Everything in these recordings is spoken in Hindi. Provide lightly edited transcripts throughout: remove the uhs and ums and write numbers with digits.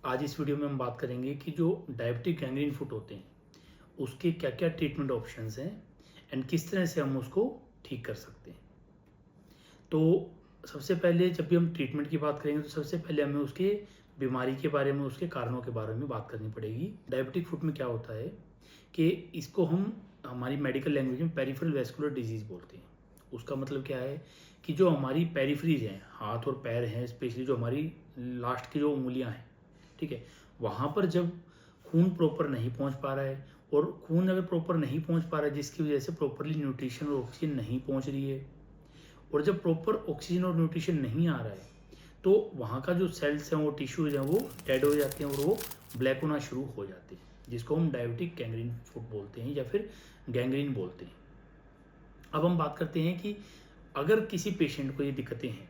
आज इस वीडियो में हम बात करेंगे कि जो डायबिटिक गैंग्रीन फुट होते हैं उसके क्या क्या ट्रीटमेंट ऑप्शंस हैं एंड किस तरह से हम उसको ठीक कर सकते हैं। तो सबसे पहले जब भी हम ट्रीटमेंट की बात करेंगे तो सबसे पहले हमें उसके बीमारी के बारे में, उसके कारणों के बारे में बात करनी पड़ेगी। डायबिटिक फुट में क्या होता है कि इसको हम हमारी मेडिकल लैंग्वेज में पेरिफेरल वैस्कुलर डिजीज़ बोलते हैं। उसका मतलब क्या है कि जो हमारी पेरिफेरीज हैं, हाथ और पैर हैं, स्पेशली जो हमारी लास्ट की जो उंगलियां हैं, ठीक है, वहाँ पर जब खून प्रॉपर नहीं पहुँच पा रहा है, और खून अगर प्रॉपर नहीं पहुँच पा रहा है जिसकी वजह से प्रॉपरली न्यूट्रिशन और ऑक्सीजन नहीं पहुँच रही है, और जब प्रॉपर ऑक्सीजन और न्यूट्रिशन नहीं आ रहा है तो वहाँ का जो सेल्स हैं, वो टिश्यूज हैं, वो डेड हो जाते हैं और वो ब्लैक होना शुरू हो जाते हैं, जिसको हम डायबिटिक गैंग्रीन फुट बोलते हैं या फिर गैंग्रीन बोलते हैं। अब हम बात करते हैं कि अगर किसी पेशेंट को ये दिक्कतें हैं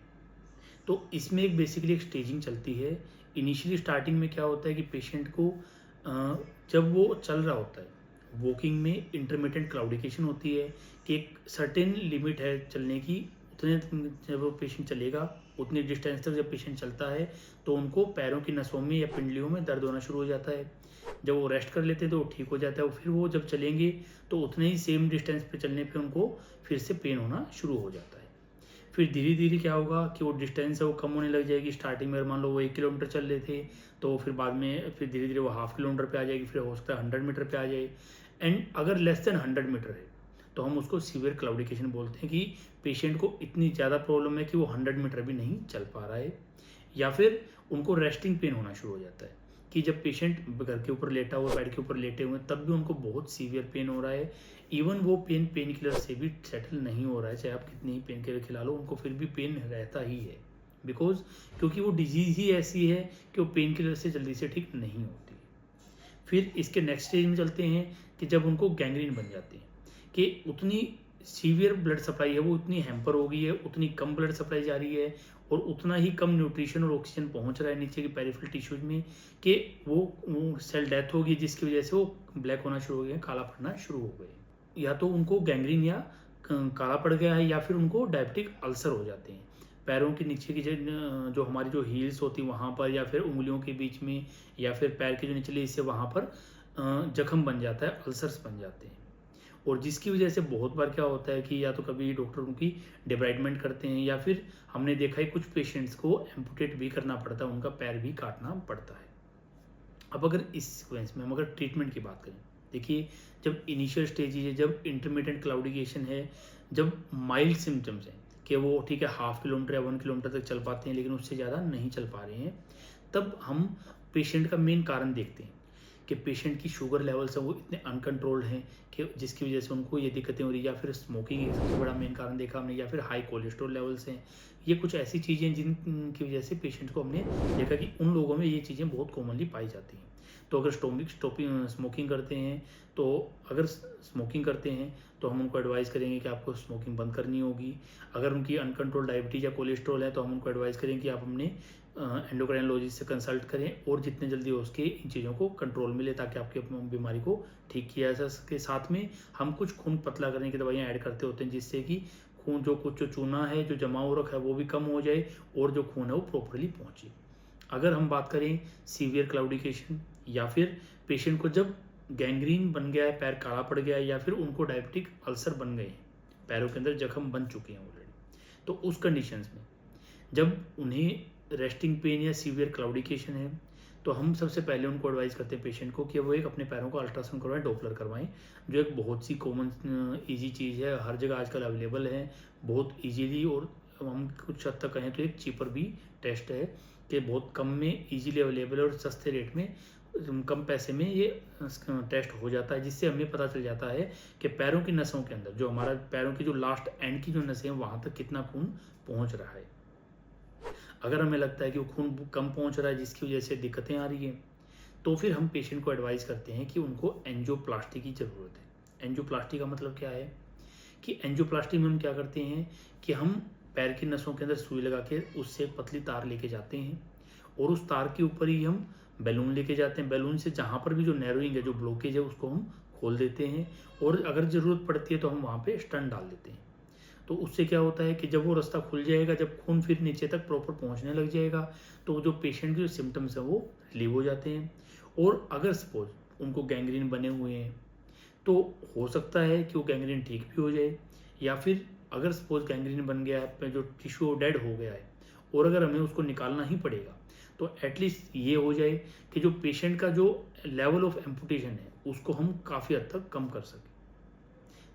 तो इसमें एक बेसिकली एक स्टेजिंग चलती है। इनिशियली स्टार्टिंग में क्या होता है कि पेशेंट को जब वो चल रहा होता है, वॉकिंग में इंटरमिटेंट क्लाउडिकेशन होती है कि एक सर्टेन लिमिट है चलने की, उतने जब वो पेशेंट चलेगा उतनी डिस्टेंस तक जब पेशेंट चलता है तो उनको पैरों की नसों में या पिंडलियों में दर्द होना शुरू हो जाता है। जब वो रेस्ट कर लेते हैं तो वो ठीक हो जाता है, और फिर वो जब चलेंगे तो उतने ही सेम डिस्टेंस पे चलने पे उनको फिर से पेन होना शुरू हो जाता है। फिर धीरे धीरे क्या होगा कि वो डिस्टेंस है वो कम होने लग जाएगी। स्टार्टिंग में मान लो वो 1 किलोमीटर चल रहे थे तो फिर बाद में फिर धीरे धीरे वो हाफ किलोमीटर पे आ जाएगी, फिर हो सकता है 100 मीटर पे आ जाए। एंड अगर लेस देन 100 मीटर है तो हम उसको सीवियर क्लाउडिकेशन बोलते हैं कि पेशेंट को इतनी ज़्यादा प्रॉब्लम है कि वो 100 मीटर भी नहीं चल पा रहा है, या फिर उनको रेस्टिंग पेन होना शुरू हो जाता है कि जब पेशेंट घर के ऊपर लेटा हुआ, बेड के ऊपर लेटे हुए, तब भी उनको बहुत सीवियर पेन हो रहा है। इवन वो पेन किलर से भी सेटल नहीं हो रहा है, चाहे आप कितनी ही पेन किलर खिला लो उनको फिर भी पेन रहता ही है। बिकॉज क्योंकि वो डिजीज़ ही ऐसी है कि वो पेन किलर से जल्दी से ठीक नहीं होती। फिर इसके नेक्स्ट स्टेज में चलते हैं कि जब उनको गैंग्रीन बन जाती है कि उतनी सीवियर ब्लड सप्लाई है, वो उतनी हैम्पर हो गई है, उतनी कम ब्लड सप्लाई जा रही है और उतना ही कम न्यूट्रिशन और ऑक्सीजन पहुंच रहा है नीचे के पेरिफेरल टिश्यूज में कि वो सेल डेथ होगी, जिसकी वजह से वो ब्लैक होना शुरू हो गए, काला पड़ना शुरू हो गए। या तो उनको गैंग्रीन या काला पड़ गया है, या फिर उनको डायबिटिक अल्सर हो जाते हैं पैरों के नीचे की जो हमारी जो हील्स होती है वहाँ पर, या फिर उंगलियों के बीच में, या फिर पैर के जो निचले हिस्से वहाँ पर जख्म बन जाता है, अल्सर्स बन जाते हैं। और जिसकी वजह से बहुत बार क्या होता है कि या तो कभी डॉक्टर उनकी डिब्राइडमेंट करते हैं, या फिर हमने देखा है कुछ पेशेंट्स को एम्पुटेट भी करना पड़ता है, उनका पैर भी काटना पड़ता है। अब अगर इस सीक्वेंस में हम अगर ट्रीटमेंट की बात करें, देखिए जब इनिशियल स्टेजेज है, जब इंटरमीडिएट क्लाउडिकेशन है, जब माइल्ड सिम्टम्स हैं कि वो ठीक है 1/2 किलोमीटर या 1 किलोमीटर तक चल पाते हैं लेकिन उससे ज़्यादा नहीं चल पा रहे हैं, तब हम पेशेंट का मेन कारण देखते हैं कि पेशेंट की शुगर लेवल्स हैं वो इतने अनकंट्रोल्ड हैं कि जिसकी वजह से उनको ये दिक्कतें हो रही है, या फिर स्मोकिंग एक सबसे बड़ा मेन कारण देखा हमने, या फिर हाई कोलेस्ट्रॉल लेवल्स हैं। ये कुछ ऐसी चीज़ें हैं जिनकी वजह से पेशेंट को हमने देखा कि उन लोगों में ये चीज़ें बहुत कॉमनली पाई जाती हैं। तो अगर स्मोकिंग करते हैं, तो अगर स्मोकिंग करते हैं तो हम उनको एडवाइस करेंगे कि आपको स्मोकिंग बंद करनी होगी। अगर उनकी अनकंट्रोल डायबिटीज़ या कोलेस्ट्रॉल है तो हम उनको एडवाइस करेंगे कि आप अपने एंडोक्राइनोलॉजिस्ट से कंसल्ट करें और जितने जल्दी हो सके इन चीज़ों को कंट्रोल में ले, ताकि आपकी बीमारी को ठीक किया जा सके। साथ में हम कुछ खून पतला करने की दवाइयाँ ऐड करते होते हैं, जिससे कि खून जो चूना है, जो जमा हो रखा है, वो भी कम हो जाए और जो खून है वो प्रॉपरली पहुँचे। अगर हम बात करें सीवियर क्लाउडिकेशन, या फिर पेशेंट को जब गैंग्रीन बन गया है, पैर काला पड़ गया है, या फिर उनको डायबिटिक अल्सर बन गए हैं, पैरों के अंदर जख्म बन चुके हैं ऑलरेडी, तो उस कंडीशंस में जब उन्हें रेस्टिंग पेन या सीवियर क्लाउडिकेशन है तो हम सबसे पहले उनको एडवाइस करते हैं पेशेंट को कि वो एक अपने पैरों को अल्ट्रासाउंड करवाएं, डॉपलर करवाएं, जो एक बहुत सी कॉमन ईजी चीज़ है, हर जगह आजकल अवेलेबल है बहुत ईजीली, और हम कुछ हद तक कहें तो एक चीपर भी टेस्ट है कि बहुत कम में ईजीली अवेलेबल है और सस्ते रेट में, कम पैसे में ये टेस्ट हो जाता है, जिससे हमें पता चल जाता है कि पैरों की नसों के अंदर, जो हमारा पैरों की जो लास्ट एंड की जो नसें हैं, वहाँ तक कितना खून पहुँच रहा है। अगर हमें लगता है कि वो खून कम पहुँच रहा है जिसकी वजह से दिक्कतें आ रही हैं, तो फिर हम पेशेंट को एडवाइस करते हैं कि उनको एंजियोप्लास्टी की ज़रूरत है। एंजियोप्लास्टी का मतलब क्या है कि एंजियोप्लास्टी में हम क्या करते हैं कि हम पैर की नसों के अंदर सुई लगा के उससे एक पतली तार लेके जाते हैं, और उस तार के ऊपर ही हम बैलून लेके जाते हैं। बैलून से जहाँ पर भी जो नैरोइंग है, जो ब्लॉकेज है, उसको हम खोल देते हैं, और अगर ज़रूरत पड़ती है तो हम वहाँ पे स्टंट डाल देते हैं। तो उससे क्या होता है कि जब वो रास्ता खुल जाएगा, जब खून फिर नीचे तक प्रॉपर पहुंचने लग जाएगा, तो जो पेशेंट के जो सिम्टम्स हैं वो रिलीव हो जाते हैं। और अगर सपोज उनको गैंग्रीन बने हुए हैं तो हो सकता है कि वो गैंग्रीन ठीक भी हो जाए, या फिर अगर सपोज गैंग्रीन बन गया है, जो टिश्यू डेड हो गया है और अगर हमें उसको निकालना ही पड़ेगा, तो एटलीस्ट ये हो जाए कि जो पेशेंट का जो लेवल ऑफ एम्पुटेशन है उसको हम काफ़ी हद तक कम कर सकें।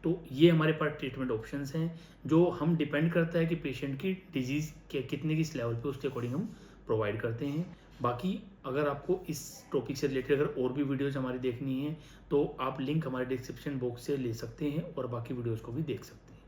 तो ये हमारे पास ट्रीटमेंट ऑप्शंस हैं, जो हम डिपेंड करता है कि पेशेंट की डिजीज़ के कितने किस लेवल पे, उसके अकॉर्डिंग हम प्रोवाइड करते हैं। बाकी अगर आपको इस टॉपिक से रिलेटेड अगर और भी वीडियोज़ हमारी देखनी है तो आप लिंक हमारे डिस्क्रिप्शन बॉक्स से ले सकते हैं और बाकी वीडियोज़ को भी देख सकते हैं।